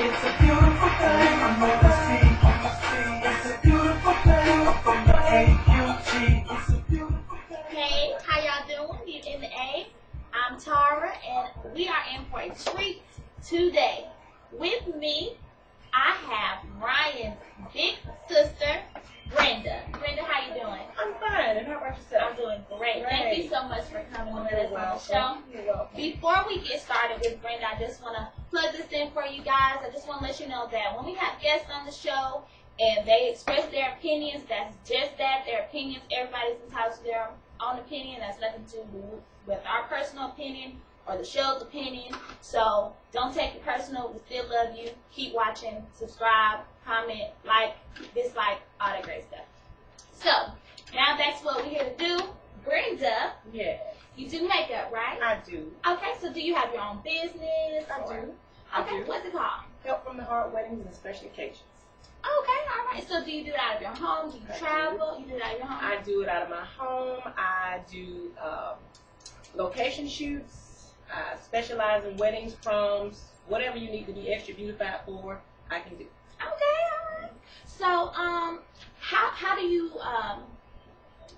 It's a beautiful thing. I'm on the sea. It's a beautiful thing. I'm from the A-U-G. It's a beautiful thing. Hey, how y'all doing? You're in the A. I'm Tara, and we are in for a treat today. With me, I have Ryan's big sister, Brenda. Brenda, how you doing? I'm fine, and how about yourself? I'm doing great. Thank you so much for coming with us on the show. You're welcome. Before we get started with Brenda, I just want to plug this in for you guys. I just want to let you know that when we have guests on the show and they express their opinions, that's just that, their opinions. Everybody's entitled to their own opinion. That's nothing to do with our personal opinion or the show's opinion. So don't take it personal. We still love you. Keep watching. Subscribe, comment, like, dislike, all that great stuff. So now that's what we're here to do. Brenda, Yes, you do makeup, right? I do. Okay, so do you have your own business? I or- do. Okay, what's it called? Help from the heart, weddings, and special occasions. Okay, all right. So do you do it out of your home? Do you travel? You do it out of your home? I do it out of my home. I do location shoots. I specialize in weddings, proms, whatever you need to be extra beautified for, I can do. Okay, all right. So, how do you, I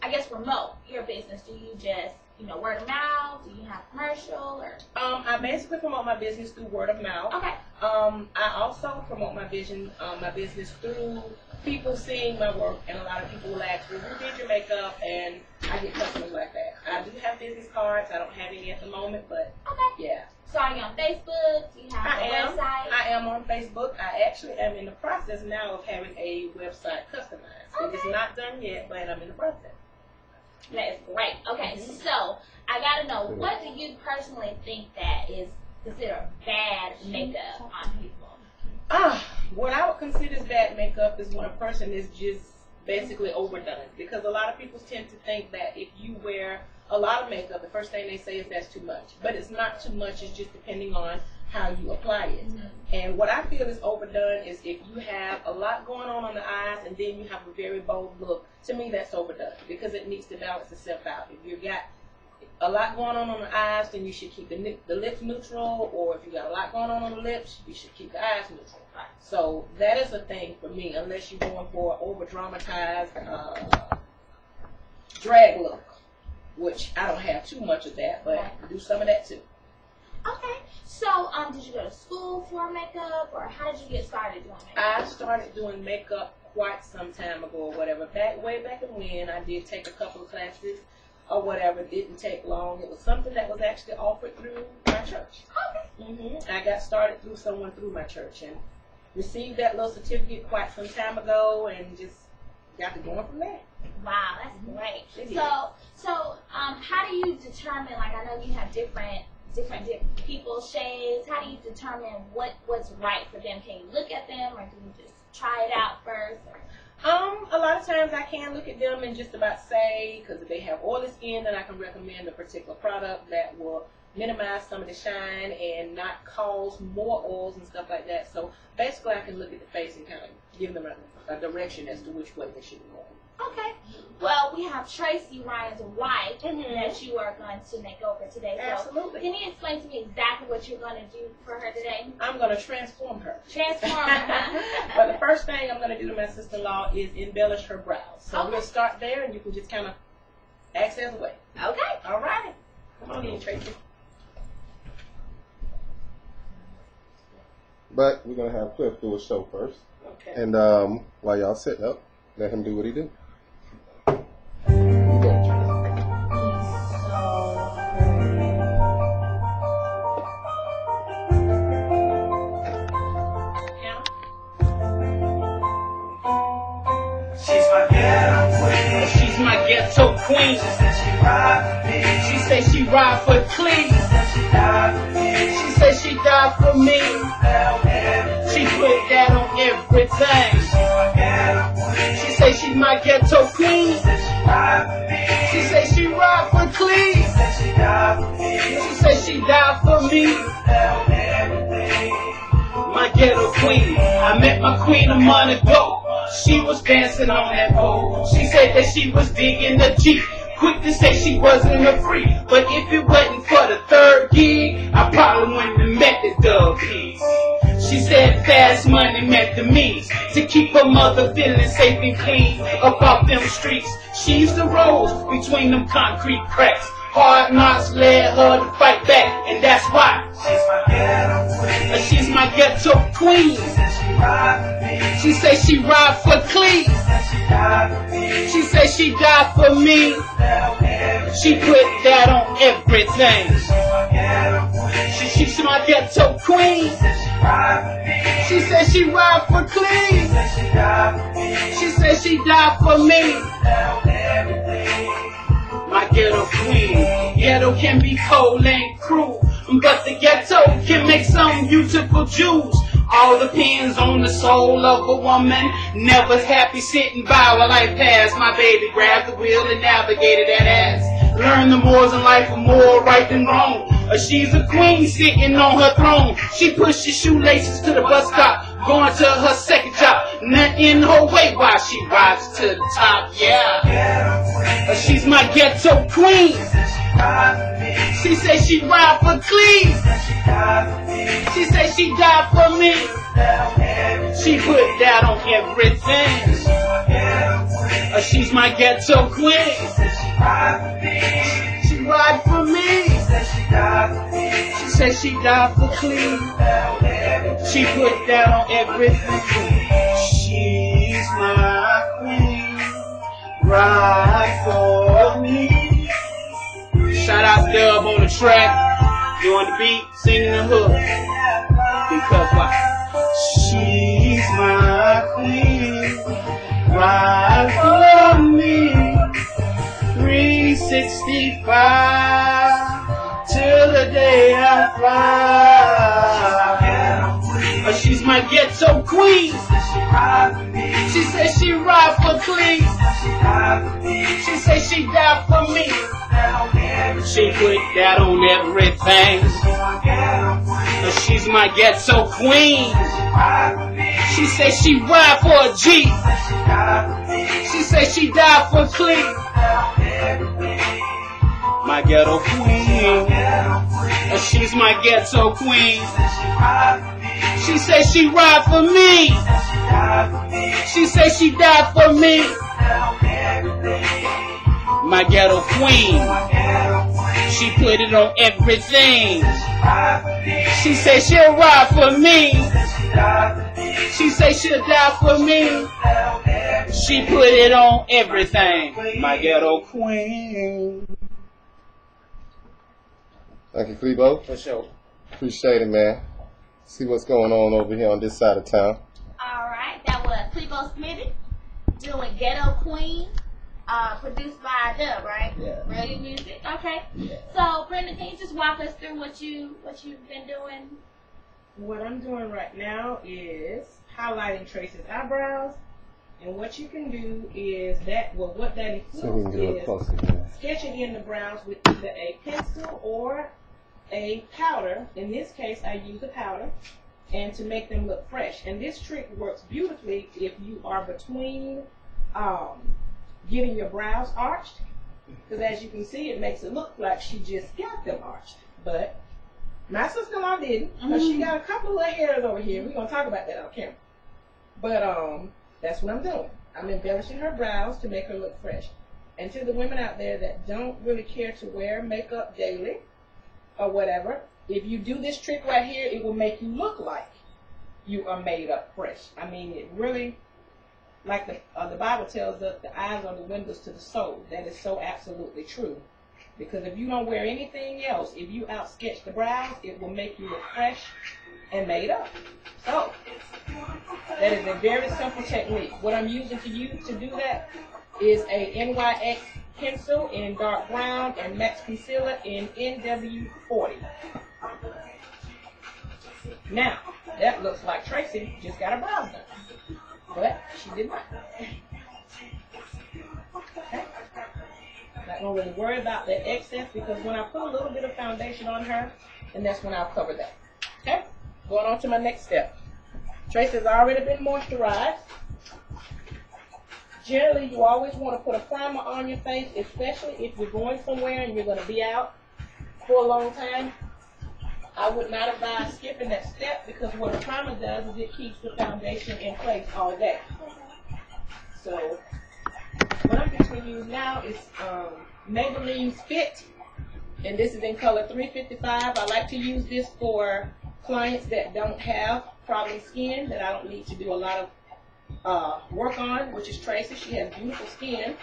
guess, promote your business? Do you just, word of mouth? Do you have commercial or? I basically promote my business through word of mouth. Okay. I also promote my business through people seeing my work, and a lot of people will ask me, "Who did your makeup?" And I get customers like that. I do have business cards. I don't have any at the moment, but Okay. yeah. So are you on Facebook? Do you have a website? I am on Facebook. I actually am in the process now of having a website customized. Okay. It's not done yet, but I'm in the process. That's great. Okay, so I gotta know, what do you personally think that is considered bad makeup on people? What I would consider bad makeup is when a person is just basically overdone. Because a lot of people tend to think that if you wear a lot of makeup, the first thing they say is that's too much. But it's not too much. It's just depending on how you apply it. Mm-hmm. And what I feel is overdone is if you have a lot going on the eyes and then you have a very bold look. To me, that's overdone because it needs to balance itself out. If you've got a lot going on the eyes, then you should keep the lips neutral. Or if you got a lot going on the lips, you should keep the eyes neutral. Right. So that is a thing for me, unless you're going for an over-dramatized drag look, which I don't have too much of that, but I do some of that too. Okay. So, did you go to school for makeup, or how did you get started doing makeup? I started doing makeup quite some time ago or whatever. Way back when, I did take a couple of classes or whatever. It didn't take long. It was something that was actually offered through my church. Okay. I got started through someone through my church and received that little certificate quite some time ago and just got to going from there. Wow, that's great. It is. So, how do you determine? Like, I know you have different people's shades. How do you determine what's right for them? Can you look at them, or do you just try it out first? A lot of times I can look at them and just about say, because if they have oily skin, then I can recommend a particular product that will minimize some of the shine and not cause more oils and stuff like that. So basically I can look at the face and kind of give them a direction as to which way they should be going. Okay. Well, we have Tracy, Ryan's wife, that you are going to make over today. So Absolutely. Can you explain to me exactly what you're going to do for her today? I'm going to transform her. Transform her. But the first thing I'm going to do to my sister-in-law is embellish her brows. So Okay. we'll start there and you can just kind of access away. Okay. All right. Come on in, Tracy. But we're going to have Cliff do a show first. Okay. And while y'all sitting up, let him do what he do. She's my ghetto queen. She said she ride for me. She said she ride for Clee. She said she died for me. She said she died for me. She put that on everything. She said she's my ghetto queen. She said she ride for Clee. She said she died for me. My ghetto queen. I met my queen a month ago. She was dancing on that pole. She said that she was digging the Jeep. Quick to say she wasn't a freak. But if it wasn't for the third gig, I probably wouldn't have met the dub piece. She said fast money meant the means to keep her mother feeling safe and clean up off them streets. She used to roll between them concrete cracks. Hard knocks led her to fight back, and that's why she's my ghetto queen. She say she ride for clean. She say she died for me. She put that on everything. She's my ghetto queen. She said she ride for clean. She said she died for me. My ghetto queen. Ghetto can be cold and cruel, but the ghetto can make some beautiful jewels. All depends on the soul of a woman. Never happy sitting by while life passed. My baby grabbed the wheel and navigated that ass. Learn the mores in life are more right than wrong. She's a queen sitting on her throne. She pushes shoelaces to the bus stop, going to her second job. Nothing in her way while she rides to the top, yeah. She's my ghetto queen. She say she ride for clean. She say she died for me. She put that on everything. She's my ghetto queen. She ride for me. She said she died for clean. She put that on everything. She's my queen. Ride for me. Shout out Dub on the track. You on the beat, singing the hook. Because why? She's my queen. Ride for me. 365 till the day I fly. She's my ghetto queen. She says she ride for clean. She says she died for me. She put that on everything. She's my ghetto queen. She says she ride for a G. She says she died for clean. My ghetto queen. She's my ghetto queen. She says she ride for me. She says she died for me. My ghetto queen. She put it on everything. She says she'll ride for me. She says she'll die for me. She put it on everything. My ghetto queen. Thank you, Clebo. For sure. Appreciate it, man. See what's going on over here on this side of town. Alright, that was Clebo Smitty doing Ghetto Queen, produced by Dub, right? Yeah. Radio music. Okay. Yeah. So, Brenda, can you just walk us through what you've been doing? What I'm doing right now is highlighting Tracy's eyebrows. And what you can do is what that So we can includes get a little is closer, man. sketching in the brows with either a pencil or a powder. In this case, I use a powder, and to make them look fresh. And this trick works beautifully if you are between getting your brows arched, because as you can see, it makes it look like she just got them arched. But my sister-in-law didn't, because she got a couple of little hairs over here. We're going to talk about that on camera. But that's what I'm doing. I'm embellishing her brows to make her look fresh. And to the women out there that don't really care to wear makeup daily or whatever, if you do this trick right here, it will make you look like you are made up fresh. I mean, it really, like the Bible tells us, the eyes are the windows to the soul. That is so absolutely true. Because if you don't wear anything else, if you out-sketch the brows, it will make you look fresh and made up. So, that is a very simple technique. What I'm using to do that is a NYX pencil in dark brown and Max Concealer in NW40. Now, that looks like Tracy just got her brows done. But she did not. Okay. Not going to really worry about the excess, because when I put a little bit of foundation on her, then that's when I'll cover that. Okay? Going on to my next step. Tracy's already been moisturized. Generally, you always want to put a primer on your face, especially if you're going somewhere and you're going to be out for a long time. I would not advise skipping that step because what a primer does is it keeps the foundation in place all day. So what I'm going to use now is Maybelline's Fit, and this is in color 355. I like to use this for clients that don't have problem skin, that I don't need to do a lot of work on, which is Tracy. She has beautiful skin.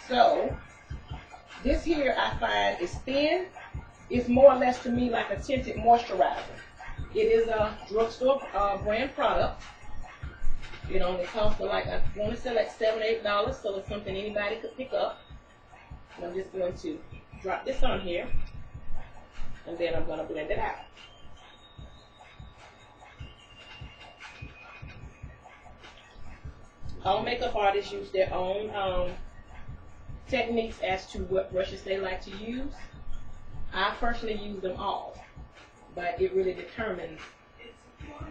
So this here I find is thin. It's more or less to me like a tinted moisturizer. It is a drugstore brand product. It only costs like, I want to say like $7 or $8, so it's something anybody could pick up. And I'm just going to drop this on here, and then I'm going to blend it out. All makeup artists use their own techniques as to what brushes they like to use. I personally use them all, but it really determines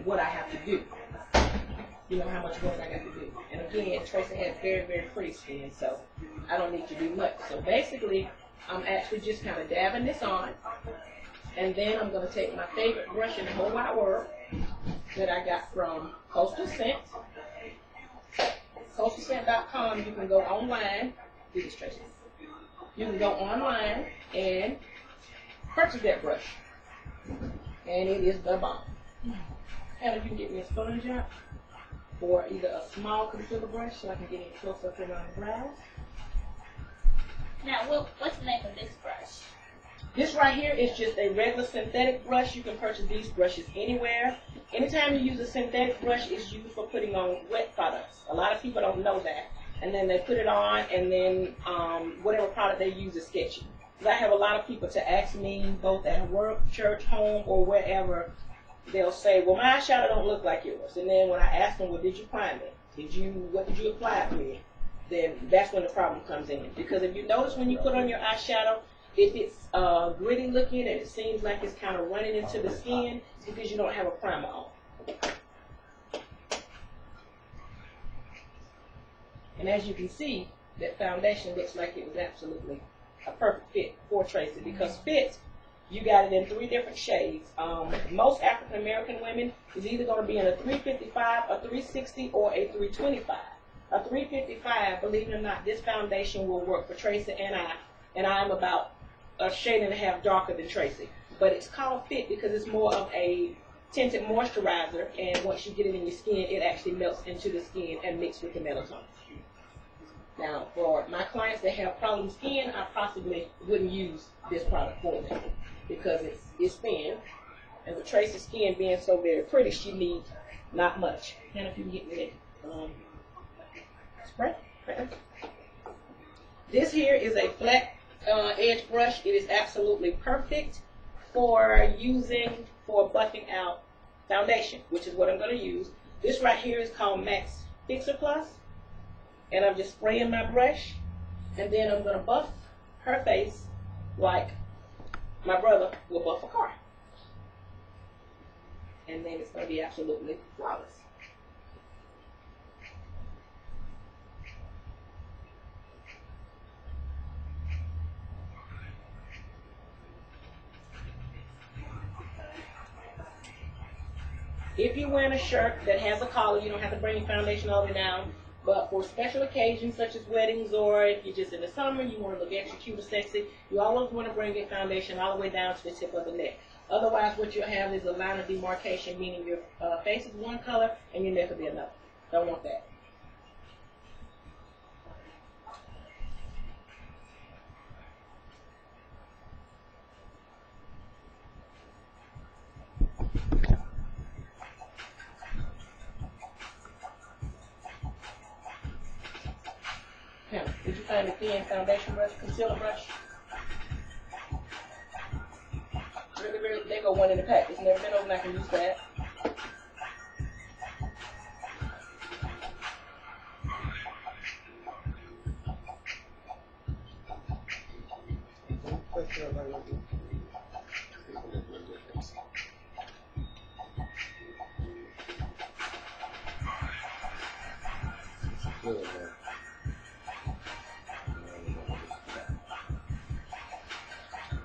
what I have to do. You know, how much work I got to do. And again, Tracy has very, very pretty skin, so I don't need to do much. So basically, I'm actually just kind of dabbing this on, and then I'm going to take my favorite brush in the whole wide world that I got from Coastal Scent. CoastalScent.com. You can go online. Do this, Tracy. You can go online and purchase that brush, and it is the bomb. And if you can get me a sponge out, or either a small concealer brush so I can get it close up around the brows. Now, what's the name of this brush? This right here is just a regular synthetic brush. You can purchase these brushes anywhere. Anytime you use a synthetic brush, it's used for putting on wet products. A lot of people don't know that. And then they put it on, and then whatever product they use is sketchy. Because I have a lot of people to ask me, both at work, church, home, or wherever, they'll say, well, my eyeshadow don't look like yours. And then when I ask them, well, did you prime it? What did you apply it with? Then that's when the problem comes in. Because if you notice when you put on your eyeshadow, if it's gritty looking and it seems like it's kind of running into the skin, it's because you don't have a primer on. And as you can see, that foundation looks like it was absolutely a perfect fit for Tracy. Because Fit, you got it in 3 different shades. Most African American women is either going to be in a 355, a 360, or a 325. A 355, believe it or not, this foundation will work for Tracy and I'm about a shade and a half darker than Tracy. But it's called Fit because it's more of a tinted moisturizer, and once you get it in your skin, it actually melts into the skin and mixes with the melatonin. Now, for my clients that have problem skin, I possibly wouldn't use this product for them because it's thin. And with Tracy's skin being so very pretty, she needs not much. And if you can get me that spray. This here is a flat edge brush. It is absolutely perfect for using for buffing out foundation, which is what I'm going to use. This right here is called Max Fixer Plus. And I'm just spraying my brush, and then I'm going to buff her face like my brother will buff a car. And then it's going to be absolutely flawless. If you're wearing a shirt that has a collar, you don't have to bring your foundation all the way down. But for special occasions such as weddings, or if you're just in the summer, you want to look extra cute or sexy, you always want to bring your foundation all the way down to the tip of the neck. Otherwise, what you'll have is a line of demarcation, meaning your face is one color and your neck will be another. Don't want that. Did you find a thin foundation brush, concealer brush? Really, they go one in the pack. It's never been open, I can use that.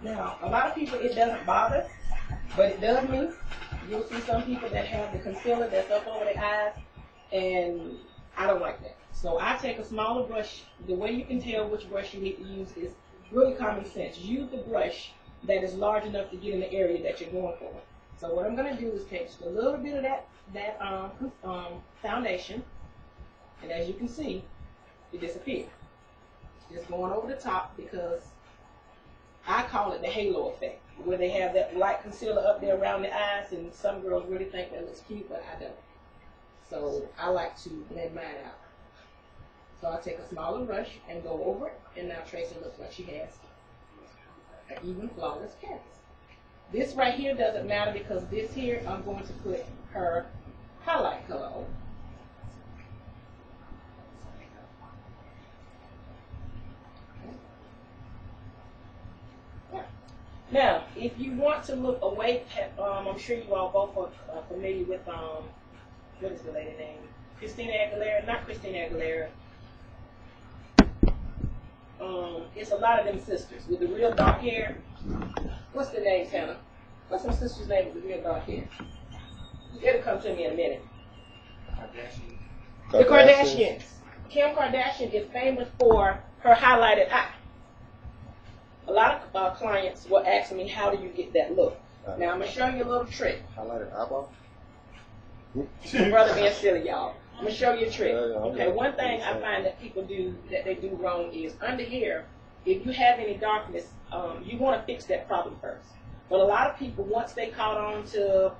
Now, a lot of people, it doesn't bother But it does move. You'll see some people that have the concealer that's up over their eyes, and I don't like that. So I take a smaller brush. The way you can tell which brush you need to use is really common sense. Use the brush that is large enough to get in the area that you're going for. So what I'm going to do is take just a little bit of that foundation, and as you can see, it disappeared. Just going over the top because I call it the halo effect, where they have that light concealer up there around the eyes, and some girls really think that looks cute, but I don't. So I like to blend mine out. So I take a smaller brush and go over it, and now Tracy looks like she has an even flawless canvas. This right here doesn't matter because this here, I'm going to put her highlight color on. Now, if you want to look awake, I'm sure you all both are familiar with, what is the lady name? Christina Aguilera, not Christina Aguilera. It's a lot of them sisters with the real dark hair. What's the name, Hannah? What's her sister's name with the real dark hair? It'll come to me in a minute. The Kardashians. Kim Kardashian is famous for her highlighted eye. A lot of clients will ask me, how do you get that look? Now, I'm going to show you a little trick. Highlighted eyeball? My brother being silly, y'all. I'm going to show you a trick. Okay, one thing I find that people do, that they do wrong is, under here, if you have any darkness, you want to fix that problem first. But a lot of people, once they caught on to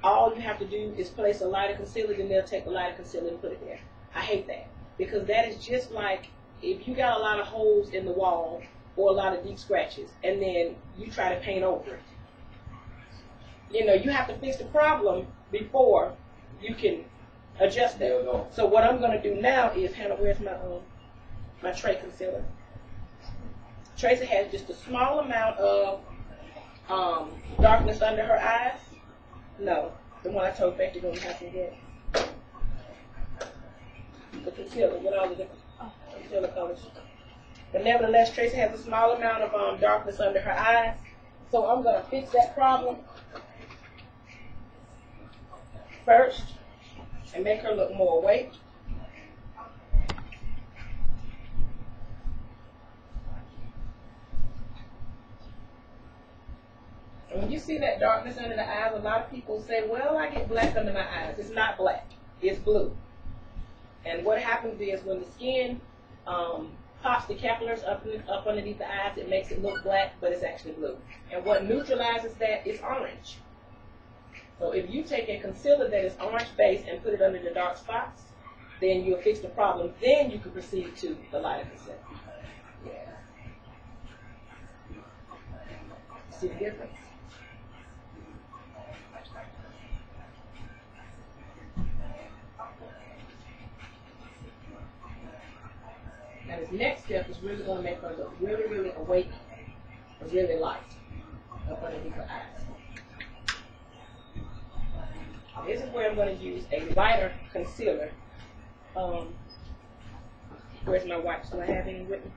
all you have to do is place a lighter concealer, then they'll take a lighter concealer and put it there. I hate that. Because that is just like, if you got a lot of holes in the wall, or a lot of deep scratches, and then you try to paint over it. You know, you have to fix the problem before you can adjust that. So what I'm going to do now is, Hannah, where's my tray concealer? Tracy has just a small amount of darkness under her eyes. No, the one I told Becky you're going to have to get. The concealer with all the different concealer colors. But nevertheless, Tracy has a small amount of darkness under her eyes. So I'm going to fix that problem first and make her look more awake. And when you see that darkness under the eyes, a lot of people say, well, I get black under my eyes. It's not black. It's blue. And what happens is when the skin pops the capillaries up underneath the eyes, it makes it look black, but it's actually blue. And what neutralizes that is orange. So if you take a concealer that is orange based and put it under the dark spots, then you'll fix the problem. Then you can proceed to the lighter concealer. Yeah. See the difference? Now this next step is really going to make her look really, really awake and really light up underneath her eyes. This is where I'm going to use a lighter concealer. Where's my wipes? Do I have any with me?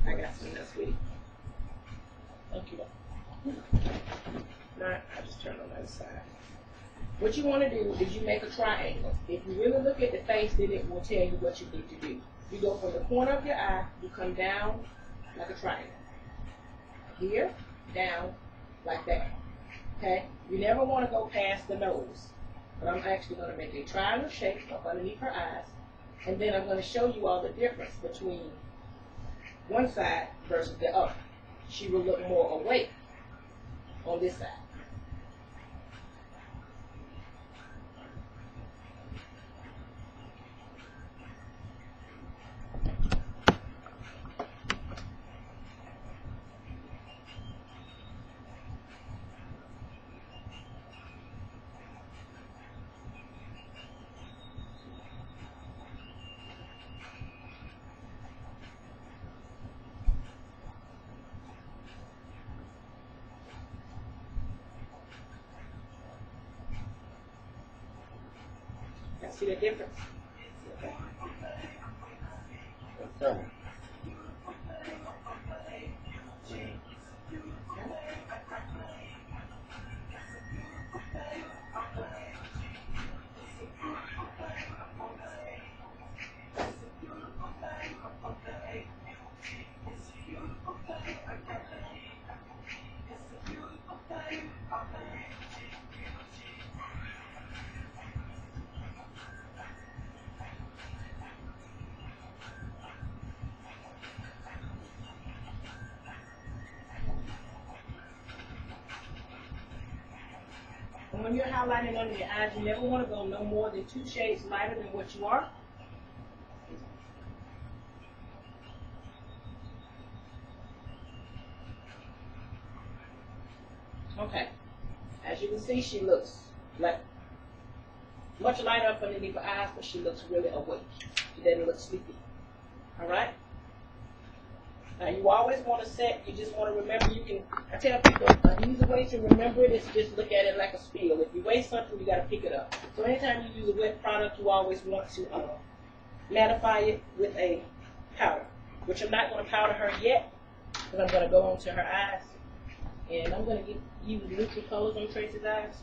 I got some now, sweetie. Thank you. Now, I just turn on the other side. What you want to do is you make a triangle. If you really look at the face, then it will tell you what you need to do. You go from the corner of your eye, you come down like a triangle. Here, down, like that. Okay? You never want to go past the nose. But I'm actually going to make a triangle shape up underneath her eyes. And then I'm going to show you all the difference between one side versus the other. She will look more awake on this side. See the difference? Okay. And when you're highlighting under your eyes, you never want to go no more than 2 shades lighter than what you are. Okay. As you can see, she looks like much lighter up underneath her eyes, but she looks really awake. She doesn't look sleepy. All right? Now, you always want to set, you just want to remember, you can, I tell people, an easy way to remember it is just look at it like a spill. If you waste something, you got to pick it up. So anytime you use a wet product, you always want to mattify it with a powder, which I'm not going to powder her yet, because I'm going to go on to her eyes. And I'm going to use neutral colors on Tracy's eyes.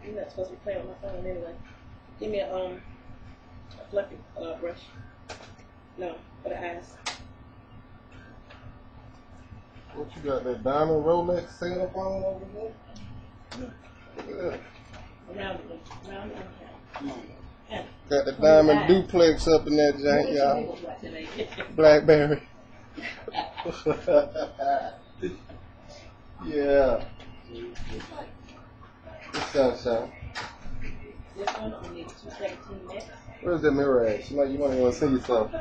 I'm not supposed to be playing with my phone anyway. Give me a fluffy brush. No, for the eyes. What you got, that diamond Rolex cell phone over there? Look at that. Around the yeah. Got the diamond duplex up in that jank, y'all. Blackberry. Yeah. It's sunshine. This one only 217 minutes. Where's that mirror at? She might, you might want to see yourself.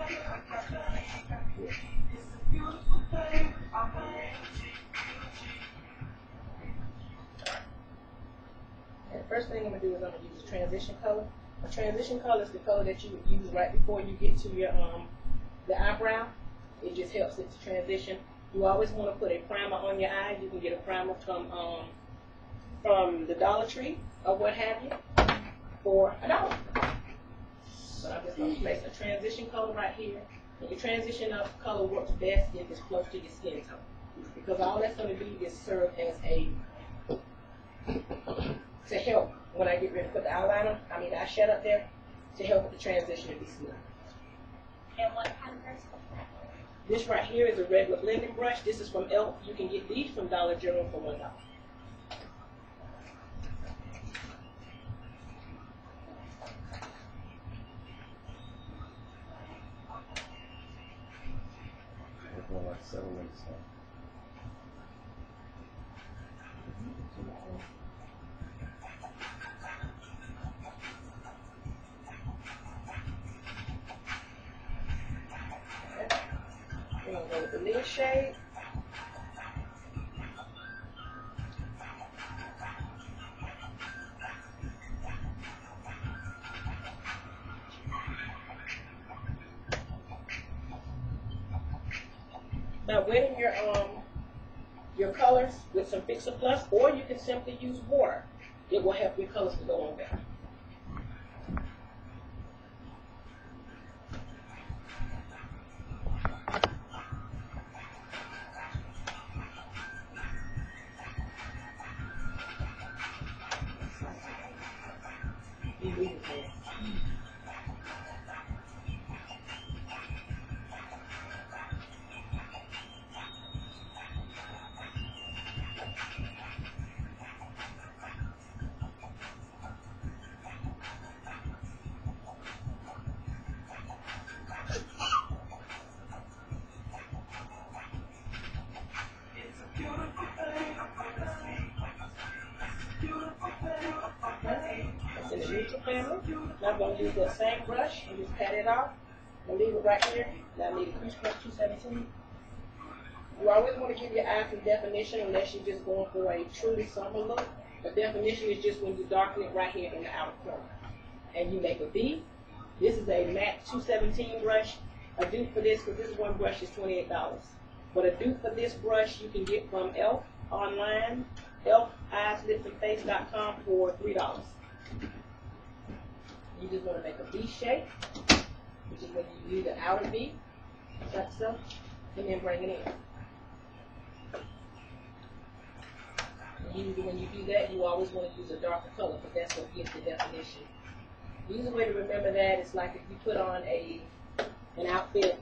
And the first thing I'm going to do is I'm going to use a transition color. A transition color is the color that you would use right before you get to your the eyebrow. It just helps it to transition. You always want to put a primer on your eye. You can get a primer from the Dollar Tree or what have you for $1. So I'm just going to place a transition color right here. And your transition of color works best if it's close to your skin tone, because all that's going to do is serve as to help when I get ready to put the eyeshadow up there, to help with the transition to be smooth. And what kind of brush? This right here is a regular blending brush. This is from Elf. You can get these from Dollar General for $1. Like 7 minutes now. We're going to go with the lid shade. Now, wetting your colors with some Fix-A Plus, or you can simply use water. It will help your colors to go on better. It's in the neutral family. Now I'm going to use that same brush and just pat it off. I'm going to leave it right here. Now I need a crease brush 217. You always want to give your eye some definition unless you're just going for a truly summer look. The definition is just when you darken it right here in the outer corner. And you make a V. This is a matte 217 brush. A dupe for this, because this one brush is $28. But a dupe for this brush you can get from Elf online, elfeyeslipsandface.com for $3. You just want to make a V shape, which is when you do the outer V, like so, and then bring it in. Usually when you do that, you always want to use a darker color, but that's what gives the definition. The easy way to remember that is like if you put on an outfit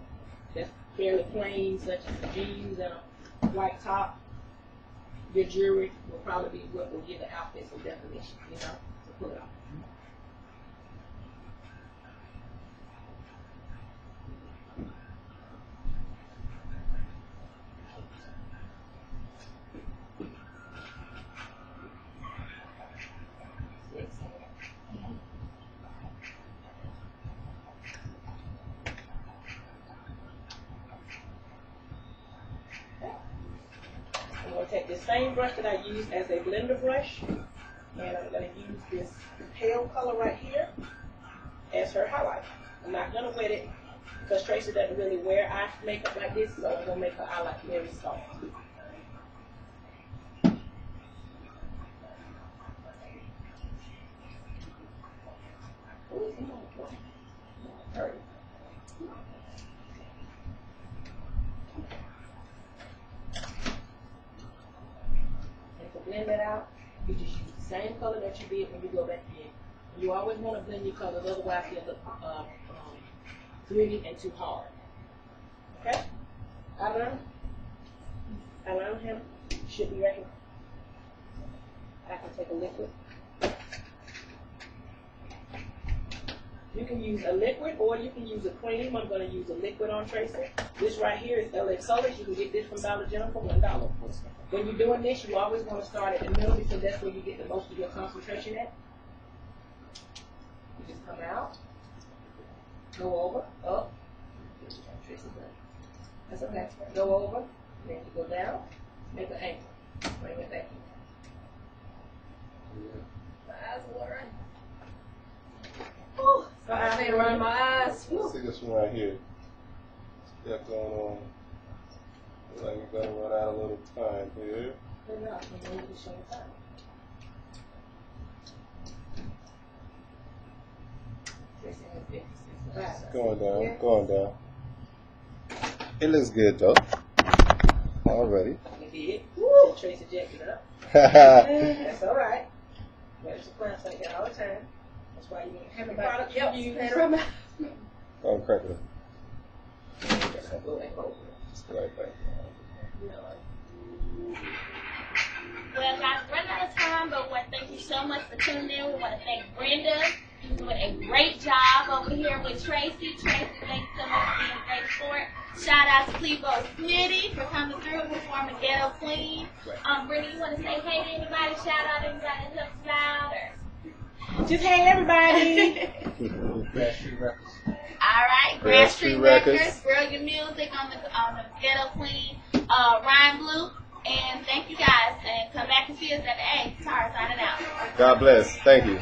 that's fairly plain, such as jeans and a white top, your jewelry will probably be what will give the outfit some definition, you know, to pull it off. same brush that I use as a blender brush. And I'm going to use this pale color right here as her highlight. I'm not going to wet it because Tracy doesn't really wear eye makeup like this, so I'm going to make her highlight very soft. Hurry. And to blend that out, you just use the same color that you did when you go back in. You always want to blend your colors, otherwise they'll look gritty and too hard. Okay? Around him should be right here. I can take a liquid. You can use a liquid or you can use a cream. I'm going to use a liquid on Tracy. This right here is LA Colors. You can get this from Dollar General for $1. When you're doing this, you always want to start at the middle because that's where you get the most of your concentration at. You just come out, go over, up. That's okay. Go over, then you go down, make an angle. Bring it back. My eyes are watering. Whew. So I can't run my eyes. Let's see this one right here. What's that going on? Looks like we're going to run out a little time here. We're not. We need to show time. Going down, going down. It looks good though. Already. It did. Woo! Tracy jacked it up. That's all right. There's a plants like that all the time. That's why you have a product you use. Don't crack it up. Just go back over. Just go right back. Well, guys, we're running out of time, but we want to thank you so much for tuning in. We want to thank Brenda. She's doing a great job over here with Tracy. Tracy, thanks so much for being a great sport. Shout out to Clevo Smitty for coming through and performing Ghetto Queen. Brenda, you want to say hey to anybody? Shout out to anybody that helps us out? Or... Just hey, everybody. Grass Street Records. All right, Grass Street Records. Brilliant music on the Ghetto Queen, Ryan Blue. And thank you guys. And come back and see us at the A. Tara signing out. God bless. Thank you.